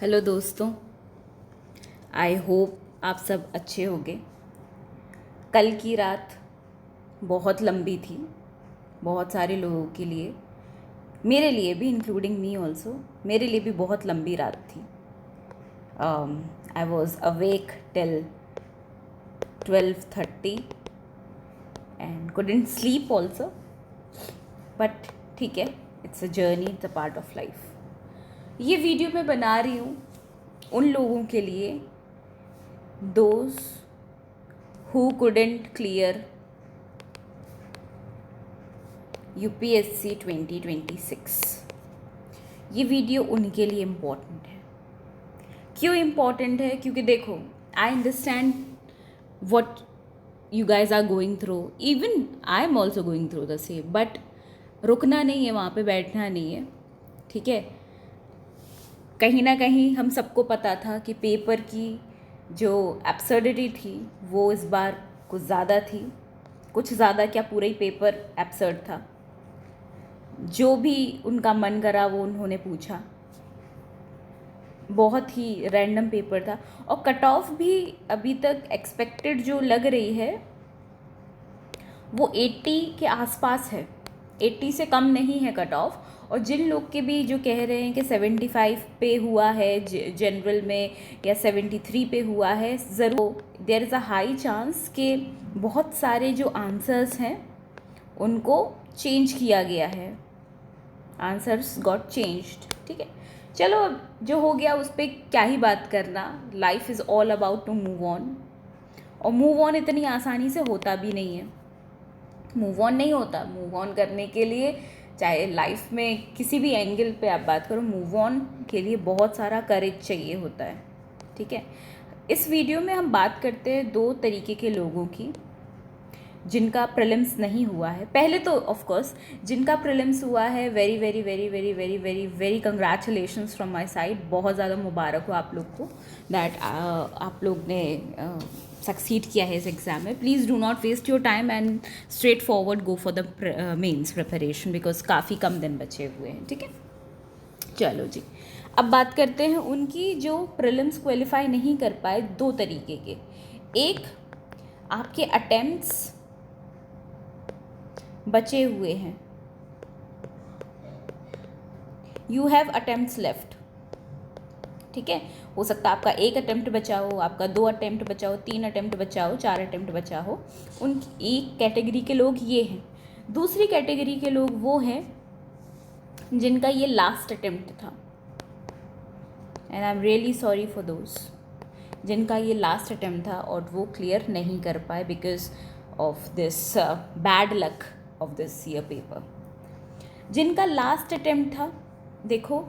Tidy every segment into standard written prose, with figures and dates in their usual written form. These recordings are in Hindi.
हेलो दोस्तों, आई होप आप सब अच्छे होंगे। कल की रात बहुत लंबी थी, बहुत सारे लोगों के लिए, मेरे लिए भी, इंक्लूडिंग मी ऑल्सो। मेरे लिए भी बहुत लंबी रात थी। I was awake till 12:30 and couldn't sleep also, but ठीक है, it's a journey, it's a part of life. ये वीडियो मैं बना रही हूँ उन लोगों के लिए, those who couldn't clear UPSC 2026। ये वीडियो उनके लिए इम्पॉर्टेंट है। क्यों इम्पॉर्टेंट है? क्योंकि देखो, I understand what you guys are going through, even I am also going through the same, but रुकना नहीं है, वहाँ पे बैठना नहीं है, ठीक है। कहीं ना कहीं हम सबको पता था कि पेपर की जो एब्सर्डिटी थी वो इस बार कुछ ज़्यादा थी। कुछ ज़्यादा क्या, पूरा ही पेपर एब्सर्ड था। जो भी उनका मन करा वो उन्होंने पूछा। बहुत ही रैंडम पेपर था और कट ऑफ भी अभी तक एक्सपेक्टेड जो लग रही है वो 80 के आसपास है। 80 से कम नहीं है कट ऑफ। और जिन लोग के भी जो कह रहे हैं कि 75 पे हुआ है जनरल में या 73 पे हुआ है, ज़रूर there is a high chance कि बहुत सारे जो आंसर्स हैं उनको चेंज किया गया है। आंसर्स गॉट चेंज्ड, ठीक है। चलो, अब जो हो गया उस पर क्या ही बात करना। Life is all about to move on, और मूव ऑन इतनी आसानी से होता भी नहीं है। मूव ऑन नहीं होता। मूव ऑन करने के लिए, चाहे लाइफ में किसी भी एंगल पे आप बात करो, मूव ऑन के लिए बहुत सारा करेज चाहिए होता है, ठीक है। इस वीडियो में हम बात करते हैं दो तरीके के लोगों की जिनका प्रीलिम्स नहीं हुआ है। पहले तो ऑफ कोर्स जिनका प्रीलिम्स हुआ है, very very very very very very very congratulations from my side. बहुत ज़्यादा मुबारक हो आप लोग को दैट आप लोग ने सक्सीड किया है इस एग्ज़ाम में। Please do not waste your time and straight forward go for the mains preparation, because काफ़ी कम दिन बचे हुए हैं, ठीक है। चलो जी, अब बात करते हैं उनकी जो प्रीलिम्स क्वालिफाई नहीं कर पाए। दो तरीके के, एक आपके अटेम्प्ट्स बचे हुए हैं, यू हैव अटेम्प्ट्स लेफ्ट, ठीक है। हो सकता है आपका एक अटेम्प्ट बचा हो, आपका 2 अटेम्प्ट बचा हो, 3 अटेम्प्ट बचा हो, 4 अटेम्प्ट बचा हो। उन एक कैटेगरी के लोग ये हैं। दूसरी कैटेगरी के लोग वो हैं जिनका ये लास्ट अटेम्प्ट था, and I am really sorry for those जिनका ये लास्ट अटेम्प्ट था और वो क्लियर नहीं कर पाए because of this bad luck of this year paper. जिनका लास्ट अटेम्प्ट था, देखो,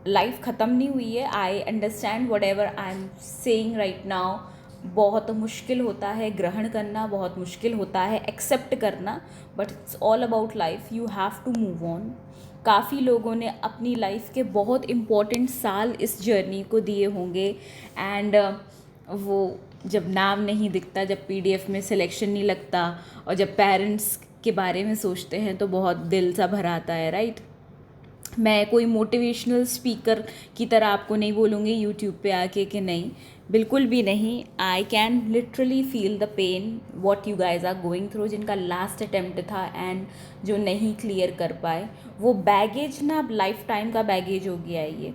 लाइफ ख़त्म नहीं हुई है। I understand what ever I am saying right now. बहुत मुश्किल होता है ग्रहण करना, बहुत मुश्किल होता है एक्सेप्ट करना, but it's all about life, you have to move on. काफ़ी लोगों ने अपनी लाइफ के बहुत इम्पॉर्टेंट साल इस जर्नी को दिए होंगे, एंड वो जब नाम नहीं दिखता, जब PDF में सिलेक्शन नहीं लगता, और जब पेरेंट्स के बारे में सोचते हैं तो बहुत दिल सा भर आता है, राइट। मैं कोई मोटिवेशनल स्पीकर की तरह आपको नहीं बोलूँगी यूट्यूब पे आके कि नहीं, बिल्कुल भी नहीं। I can literally feel the pain what you guys are going through. जिनका लास्ट अटेम्प्ट था एंड जो नहीं क्लियर कर पाए, वो बैगेज ना अब लाइफ टाइम का बैगेज हो गया है ये।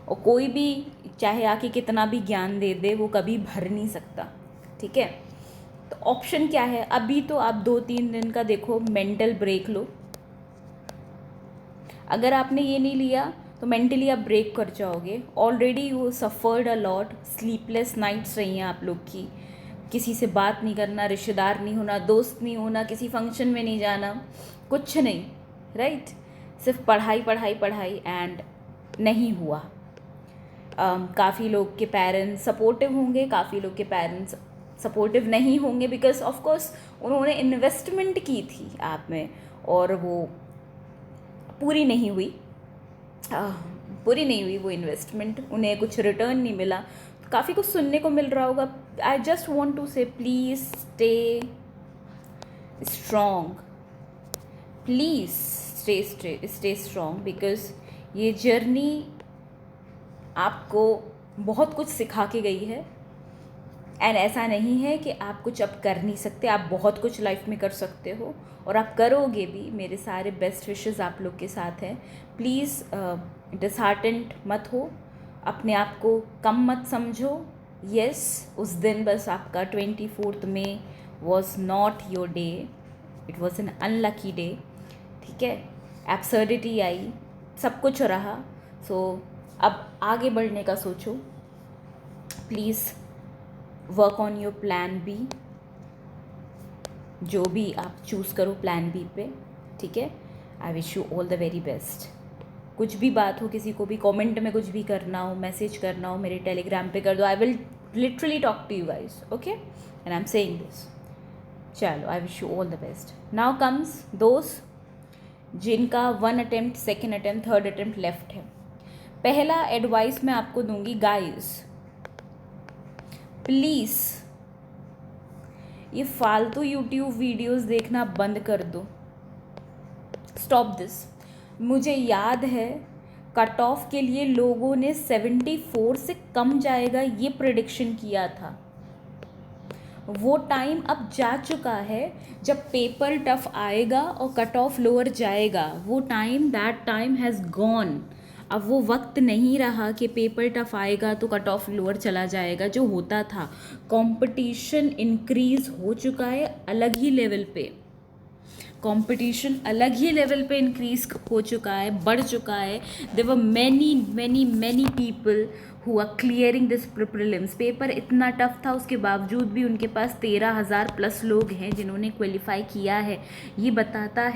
और कोई भी चाहे आके कितना भी ज्ञान दे दे, वो कभी भर नहीं सकता, ठीक है। तो ऑप्शन क्या है? अभी तो आप 2-3 दिन का देखो मेंटल ब्रेक लो। अगर आपने ये नहीं लिया तो मेंटली आप ब्रेक कर जाओगे। Already you suffered a lot, sleepless nights रही हैं आप लोग की। किसी से बात नहीं करना, रिश्तेदार नहीं होना, दोस्त नहीं होना, किसी फंक्शन में नहीं जाना, कुछ नहीं, राइट। सिर्फ पढ़ाई पढ़ाई पढ़ाई, एंड नहीं हुआ। काफ़ी लोग के पेरेंट्स सपोर्टिव होंगे, काफ़ी लोग के पेरेंट्स सपोर्टिव नहीं होंगे, बिकॉज ऑफ कोर्स उन्होंने इन्वेस्टमेंट की थी आप में और वो पूरी नहीं हुई। वो इन्वेस्टमेंट, उन्हें कुछ रिटर्न नहीं मिला। काफ़ी कुछ सुनने को मिल रहा होगा। आई जस्ट वॉन्ट टू से please stay strong, please stay strong, because ये जर्नी आपको बहुत कुछ सिखा के गई है। एंड ऐसा नहीं है कि आप कुछ अब कर नहीं सकते, आप बहुत कुछ लाइफ में कर सकते हो और आप करोगे भी। मेरे सारे बेस्ट विशेस आप लोग के साथ हैं। प्लीज़ डिसहार्टेंड मत हो, अपने आप को कम मत समझो। यस, उस दिन बस आपका 24 मई was not your day, it was an unlucky day. ठीक है, एब्सर्डिटी आई, सब कुछ रहा। सो अब आगे बढ़ने का सोचो। Please work on your plan B, जो भी आप चूज़ करो प्लान बी पे। ठीक है, आई wish you all the very best. कुछ भी बात हो, किसी को भी कमेंट में कुछ भी करना हो, मैसेज करना हो, मेरे टेलीग्राम पे कर दो। I will literally talk to you guys, okay, and I am saying this. चलो, I wish you all the best. Now comes दोस्त जिनका 1 attempt, 2nd attempt, 3rd attempt left है। पहला एडवाइस मैं आपको दूंगी गाइज, प्लीज़ ये फालतू यूट्यूब वीडियोस देखना बंद कर दो। Stop this. मुझे याद है कट ऑफ के लिए लोगों ने 74 से कम जाएगा ये प्रेडिक्शन किया था। वो टाइम अब जा चुका है जब पेपर टफ आएगा और कट ऑफ लोअर जाएगा। वो time, that time has gone. अब वो वक्त नहीं रहा कि पेपर टफ आएगा तो कट ऑफ लोअर चला जाएगा, जो होता था। कंपटीशन इंक्रीज हो चुका है अलग ही लेवल पे, कंपटीशन अलग ही लेवल पे इंक्रीज हो चुका है, बढ़ चुका है। There were many many many people who are clearing this prelims. Paper इतना टफ था, उसके बावजूद भी उनके पास 13,000 प्लस लोग हैं जिन्होंने क्वालिफाई किया है। ये बताता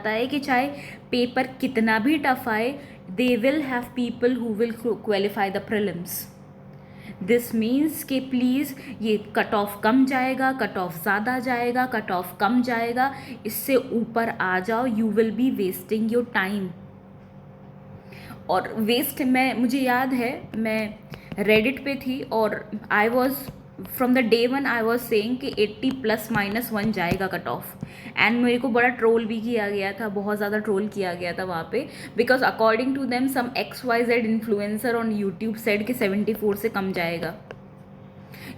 है कि चाहे पेपर कितना भी टफ आए, they will have people who will qualify the prelims. This means कि प्लीज़ ये कट ऑफ कम जाएगा, कट ऑफ ज़्यादा जाएगा, कट ऑफ कम जाएगा, इससे ऊपर आ जाओ। You will B wasting your time. और वेस्ट, मुझे याद है मैं रेडिट पे थी और I was from the day 1 I was saying कि 80 ±1 जाएगा कट ऑफ। एंड मेरे को बड़ा ट्रोल भी किया गया था, बहुत ज़्यादा ट्रोल किया गया था वहाँ पे, because according to them some XYZ influencer on YouTube said कि 74 से कम जाएगा।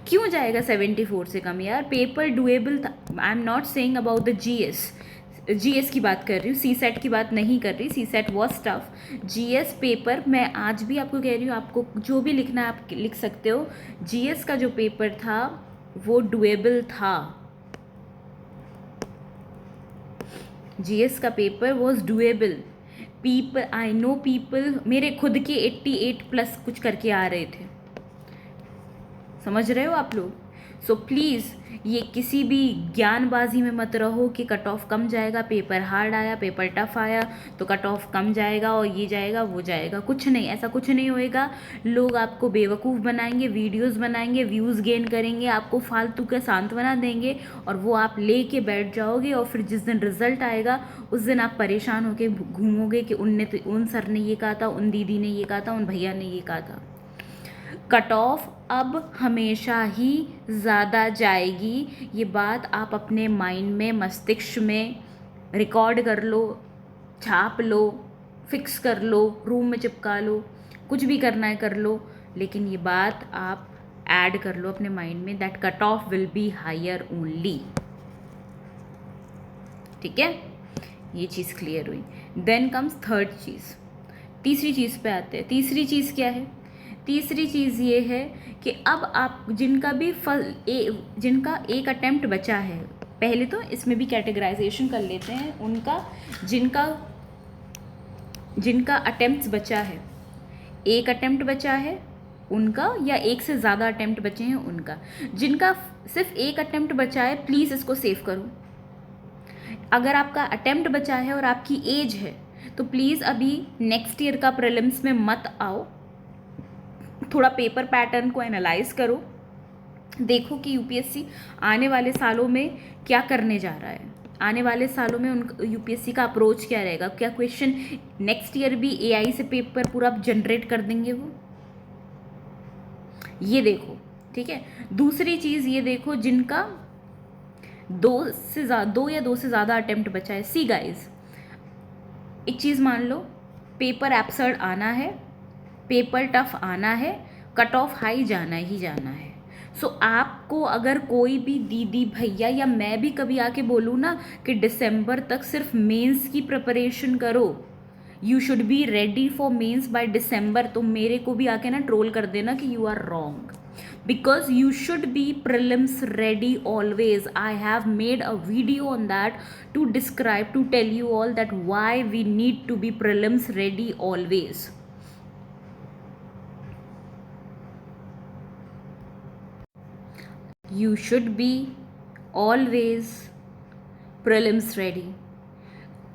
क्यों जाएगा 74 से कम यार? पेपर डुएबल था। I am not saying about the GS की बात कर रही हूँ, सीसेट की बात नहीं कर रही। CSAT was tough. GS paper मैं आज भी आपको कह रही हूँ, आपको जो भी लिखना है आप लिख सकते हो। जीएस का जो पेपर था वो डुएबल था। जीएस का paper was doable. People, I know people, मेरे खुद के 88+ कुछ करके आ रहे थे। समझ रहे हो आप लोग? सो प्लीज़ ये किसी भी ज्ञानबाजी में मत रहो कि कट ऑफ कम जाएगा, पेपर हार्ड आया, पेपर टफ आया तो कट ऑफ कम जाएगा और ये जाएगा वो जाएगा। कुछ नहीं, ऐसा कुछ नहीं होएगा। लोग आपको बेवकूफ़ बनाएंगे, वीडियोस बनाएंगे, व्यूज़ गेन करेंगे, आपको फालतू का सांत्वना देंगे और वो आप ले के बैठ जाओगे। और फिर जिस दिन रिजल्ट आएगा उस दिन आप परेशान होकर घूमोगे कि उन सर ने ये कहा था, उन दीदी ने ये कहा था, उन भैया ने ये कहा था। कट ऑफ अब हमेशा ही ज़्यादा जाएगी। ये बात आप अपने माइंड में, मस्तिष्क में रिकॉर्ड कर लो, छाप लो, फिक्स कर लो, रूम में चिपका लो, कुछ भी करना है कर लो, लेकिन ये बात आप ऐड कर लो अपने माइंड में, that cut off will be higher only. ठीक है, ये चीज़ क्लियर हुई। देन कम्स थर्ड चीज़। तीसरी चीज़ पे आते हैं। तीसरी चीज़ क्या है? तीसरी चीज़ ये है कि अब आप जिनका एक अटेम्प्ट बचा है, पहले तो इसमें भी कैटेगराइजेशन कर लेते हैं उनका, जिनका अटेम्प्ट्स बचा है, एक अटेम्प्ट बचा है उनका, या एक से ज़्यादा अटेम्प्ट बचे हैं उनका। जिनका सिर्फ एक अटेम्प्ट बचा है, प्लीज़ इसको सेव करो। अगर आपका अटेम्प्ट बचा है और आपकी एज है तो प्लीज़ अभी नेक्स्ट ईयर का प्रीलिम्स में मत आओ। थोड़ा पेपर पैटर्न को एनालाइज करो, देखो कि यूपीएससी आने वाले सालों में क्या करने जा रहा है, आने वाले सालों में यूपीएससी का अप्रोच क्या रहेगा, क्या क्वेश्चन नेक्स्ट ईयर भी एआई से पेपर पूरा जनरेट कर देंगे वो, ये देखो। ठीक है, दूसरी चीज़ ये देखो जिनका 2 या 2 से ज़्यादा अटेम्प्ट बचा है। सी गाइज, एक चीज़ मान लो, पेपर एब्सर्ड आना है, पेपर टफ आना है, कट ऑफ हाई जाना ही जाना है। सो आपको अगर कोई भी दीदी भैया या मैं भी कभी आके बोलूँ ना कि दिसंबर तक सिर्फ मेंस की प्रिपरेशन करो, you should be ready for mains by December, तो मेरे को भी आके ना ट्रोल कर देना कि you are wrong, because you should be prelims ready always. I have made a video on that to describe, to tell you all that why we need to be prelims ready always. You should be always prelims ready.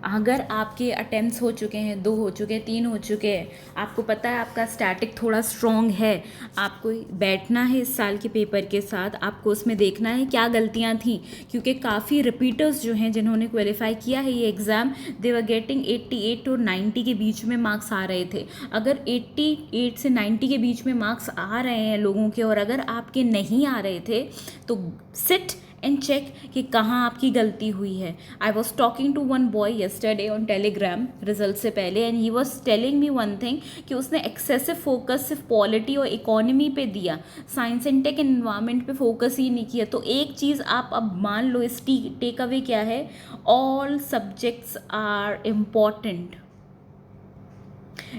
अगर आपके अटेम्प्ट्स हो चुके हैं, 2 हो चुके हैं, 3 हो चुके हैं, आपको पता है आपका स्टैटिक थोड़ा स्ट्रॉन्ग है, आपको बैठना है इस साल के पेपर के साथ, आपको उसमें देखना है क्या गलतियां थी, क्योंकि काफ़ी रिपीटर्स जो हैं जिन्होंने क्वालिफाई किया है ये एग्ज़ाम, दे वर गेटिंग 88 और 90 के बीच में मार्क्स आ रहे थे। अगर 88 से 90 के बीच में मार्क्स आ रहे हैं लोगों के और अगर आपके नहीं आ रहे थे तो सिट एंड चेक कि कहाँ आपकी गलती हुई है। I was talking to one boy yesterday on Telegram result से पहले, and he was telling me one thing कि उसने एक्सेसिव फोकस सिर्फ पॉलिटी और इकोनॉमी पे दिया, science and tech and environment पे फोकस ही नहीं किया। तो एक चीज़ आप अब मान लो, इस टेक अवे क्या है, all subjects are important,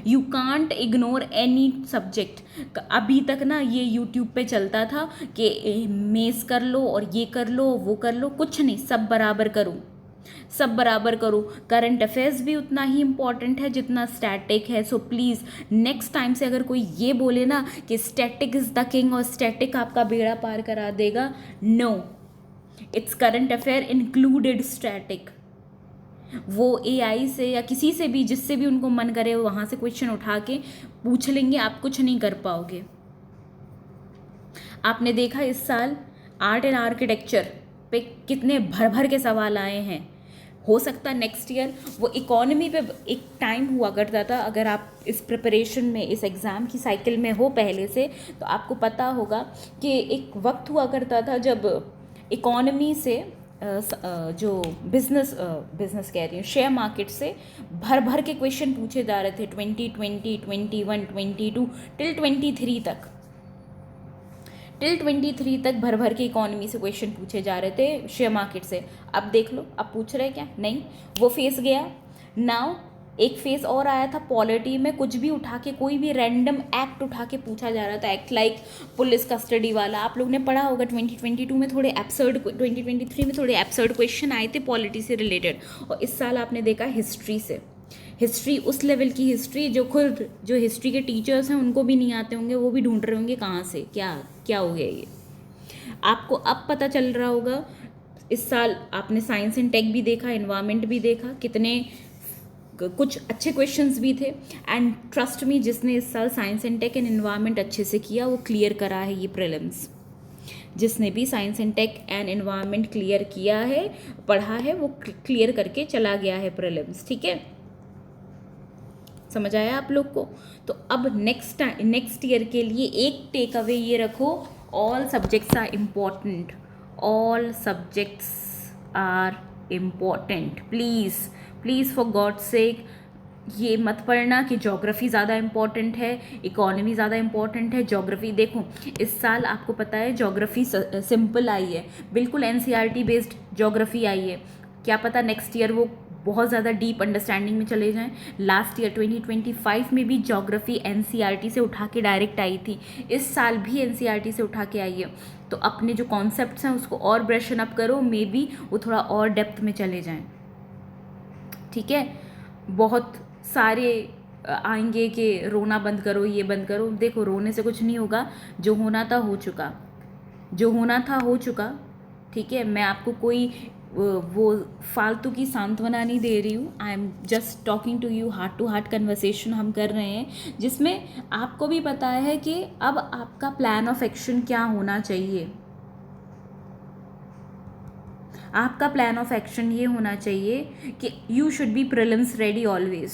you can't ignore any subject. अभी तक ना ये यूट्यूब पे चलता था कि मेस कर लो और ये कर लो वो कर लो, कुछ नहीं, सब बराबर करो, सब बराबर करो। करंट अफेयर्स भी उतना ही इम्पॉर्टेंट है जितना स्टैटिक है। सो प्लीज़ नेक्स्ट टाइम से अगर कोई ये बोले ना कि स्टैटिक इज़ द किंग और स्टैटिक आपका बेड़ा पार करा देगा, no, it's current affair included static. वो एआई से या किसी से भी, जिससे भी उनको मन करे वहाँ से क्वेश्चन उठा के पूछ लेंगे, आप कुछ नहीं कर पाओगे। आपने देखा इस साल आर्ट एंड आर्किटेक्चर पे कितने भर भर के सवाल आए हैं। हो सकता नेक्स्ट ईयर वो इकोनॉमी पे एक टाइम हुआ करता था, अगर आप इस प्रिपरेशन में, इस एग्ज़ाम की साइकिल में हो पहले से, तो आपको पता होगा कि एक वक्त हुआ करता था जब इकोनॉमी से जो बिजनेस कह रही हूँ, शेयर मार्केट से भर भर के क्वेश्चन पूछे जा रहे थे, 2020, 21, 22 टिल 23 तक, टिल 23 तक भर भर के इकोनॉमी से क्वेश्चन पूछे जा रहे थे शेयर मार्केट से। अब देख लो, अब पूछ रहे क्या? नहीं, वो फेस गया। नाउ एक फेस और आया था पॉलिटी में, कुछ भी उठा के, कोई भी रैंडम एक्ट उठा के पूछा जा रहा था, एक्ट लाइक पुलिस कस्टडी वाला। आप लोग ने पढ़ा होगा 2022 में थोड़े एब्सर्ड, 2023 में थोड़े एब्सर्ड क्वेश्चन आए थे पॉलिटी से रिलेटेड। और इस साल आपने देखा हिस्ट्री से, हिस्ट्री उस लेवल की हिस्ट्री जो खुद जो हिस्ट्री के टीचर्स हैं उनको भी नहीं आते होंगे, वो भी ढूंढ रहे होंगे कहाँ से क्या क्या हो गया ये। आपको अब पता चल रहा होगा, इस साल आपने साइंस एंड टेक भी देखा, एनवायरनमेंट भी देखा, कितने कुछ अच्छे क्वेश्चंस भी थे। एंड ट्रस्ट मी, जिसने इस साल science and tech and environment अच्छे से किया वो क्लियर करा है ये प्रीलिम्स। जिसने भी science and tech and environment clear किया है, पढ़ा है, वो क्लियर करके चला गया है प्रीलिम्स। ठीक है, समझ आया आप लोग को? तो अब नेक्स्ट ईयर के लिए एक टेक अवे ये रखो, all subjects are important, all subjects are important. Please for God sake ये मत पढ़ना कि ज्योग्राफी ज़्यादा इम्पॉर्टेंट है, इकोनॉमी ज़्यादा इम्पॉर्टेंट है। ज्योग्राफी देखो, इस साल आपको पता है ज्योग्राफी सिंपल आई है, बिल्कुल एनसीईआरटी बेस्ड ज्योग्राफी आई है। क्या पता नेक्स्ट ईयर वो बहुत ज़्यादा डीप अंडरस्टैंडिंग में चले जाएं। लास्ट ईयर 2025 में भी ज्योग्राफी एनसीईआरटी से उठा के डायरेक्ट आई थी, इस साल भी एनसीईआरटी से उठा के आई है। तो अपने जो कॉन्सेप्ट्स हैं उसको और ब्रशन अप करो, मे बी वो थोड़ा और डेप्थ में चले जाएं। ठीक है, बहुत सारे आएंगे कि रोना बंद करो, ये बंद करो। देखो, रोने से कुछ नहीं होगा, जो होना था हो चुका, जो होना था हो चुका। ठीक है, मैं आपको कोई वो फालतू की सांत्वना नहीं दे रही हूँ। I am just talking to you, heart to heart conversation हम कर रहे हैं, जिसमें आपको भी पता है कि अब आपका प्लान ऑफ एक्शन क्या होना चाहिए। आपका प्लान ऑफ एक्शन ये होना चाहिए कि you should be prelims ready always.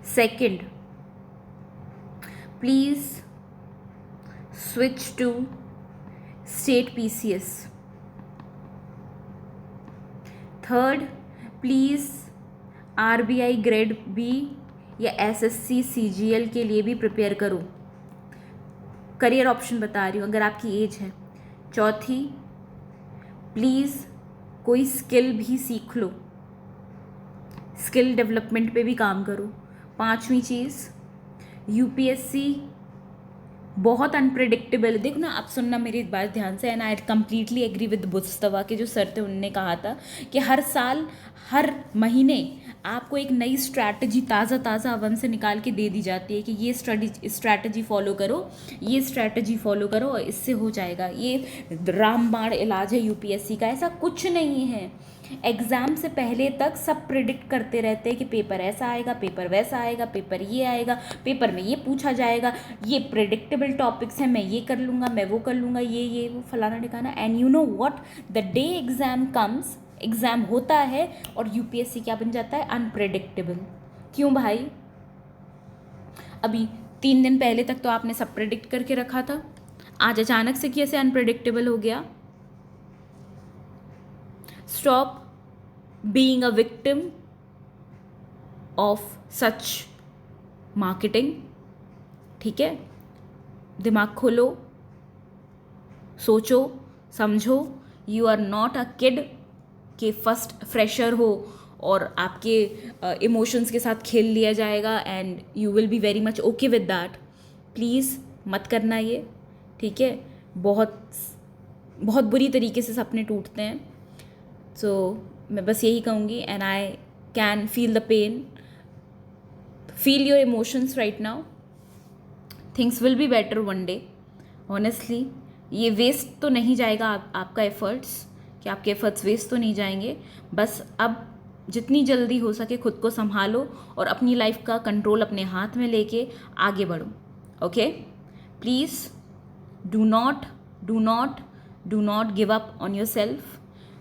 Second, please switch to state PCS. Third, please RBI grade B या SSC CGL के लिए भी प्रिपेयर करो। करियर ऑप्शन बता रही हूँ अगर आपकी एज है। चौथी, प्लीज़ कोई स्किल भी सीख लो, स्किल डेवलपमेंट पे भी काम करो। पांचवी चीज़, UPSC बहुत अनप्रेडिक्टेबल है। देखो ना, आप सुनना मेरी बात ध्यान से, and I completely agree with Mustafa के जो सर थे, उन्होंने कहा था कि हर साल हर महीने आपको एक नई स्ट्रैटेजी ताज़ा अवन से निकाल के दे दी जाती है कि ये स्ट्रैटेजी फॉलो करो, ये स्ट्रैटेजी फॉलो करो और इससे हो जाएगा। ये रामबाण इलाज है UPSC का, ऐसा कुछ नहीं है। एग्ज़ाम से पहले तक सब प्रिडिक्ट करते रहते हैं कि पेपर ऐसा आएगा, पेपर वैसा आएगा, पेपर ये आएगा, पेपर में ये पूछा जाएगा, ये प्रिडिक्टेबल टॉपिक्स हैं, मैं ये कर लूँगा, मैं वो कर लूँगा, ये वो फलाना ठिकाना। And you know what, the day exam comes, exam होता है और UPSC क्या बन जाता है, अनप्रेडिक्टेबल। क्यों भाई? अभी 3 दिन पहले तक तो आपने सब प्रिडिक्ट करके रखा था, आज अचानक से कैसे अनप्रेडिक्टेबल हो गया? Stop being a victim of such marketing, ठीक है? दिमाग खोलो, सोचो, समझो। You are not a kid कि फर्स्ट फ्रेशर हो और आपके इमोशंस के साथ खेल लिया जाएगा and you will be very much okay with that. Please मत करना ये, ठीक है? बहुत बहुत बुरी तरीके से सपने टूटते हैं। सो मैं बस यही कहूँगी, and I can feel the pain, feel your emotions right now. Things will be better one day. Honestly ये वेस्ट तो नहीं जाएगा आपका एफर्ट्स, कि आपके एफर्ट्स वेस्ट तो नहीं जाएंगे। बस अब जितनी जल्दी हो सके खुद को संभालो और अपनी लाइफ का कंट्रोल अपने हाथ में लेके आगे बढ़ो। Okay, please do not give up on your self.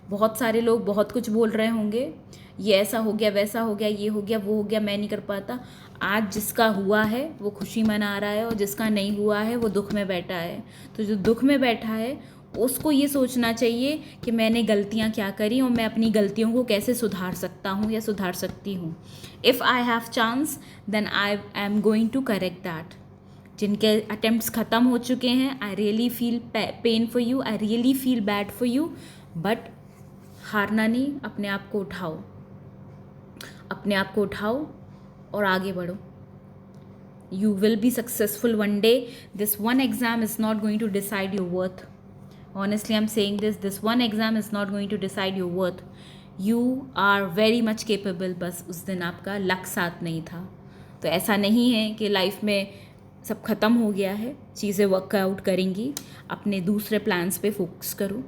बहुत सारे लोग बहुत कुछ बोल रहे होंगे, ये ऐसा हो गया, वैसा हो गया, ये हो गया, वो हो गया, मैं नहीं कर पाता। आज जिसका हुआ है वो खुशी मना रहा है और जिसका नहीं हुआ है वो दुख में बैठा है। तो जो दुख में बैठा है उसको ये सोचना चाहिए कि मैंने गलतियाँ क्या करी और मैं अपनी गलतियों को कैसे सुधार सकता हूँ या सुधार सकती हूँ। If I have chance then I am going to correct that. जिनके अटेम्प्ट्स ख़त्म हो चुके हैं, I really feel pain for you, I really feel bad for you, but हारना नहीं, अपने आप को उठाओ, अपने आप को उठाओ और आगे बढ़ो। You will be successful one day. This one exam is not going to decide your worth. Honestly I am saying this one exam is not going to decide your worth. You are very much capable, बस उस दिन आपका लक साथ नहीं था। तो ऐसा नहीं है कि लाइफ में सब ख़त्म हो गया है, चीज़ें वर्कआउट करेंगी। अपने दूसरे प्लान्स पे फोकस करो,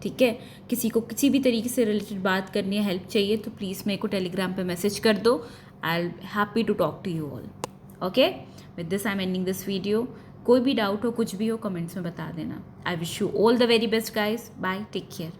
ठीक है? किसी को किसी भी तरीके से रिलेटेड बात करनी है, हेल्प चाहिए तो प्लीज़ मेरे को टेलीग्राम पे मैसेज कर दो। I'll happy to talk to you all. Okay, with this I am ending this video. कोई भी डाउट हो, कुछ भी हो, कमेंट्स में बता देना। I wish you all the very best guys. Bye, take care.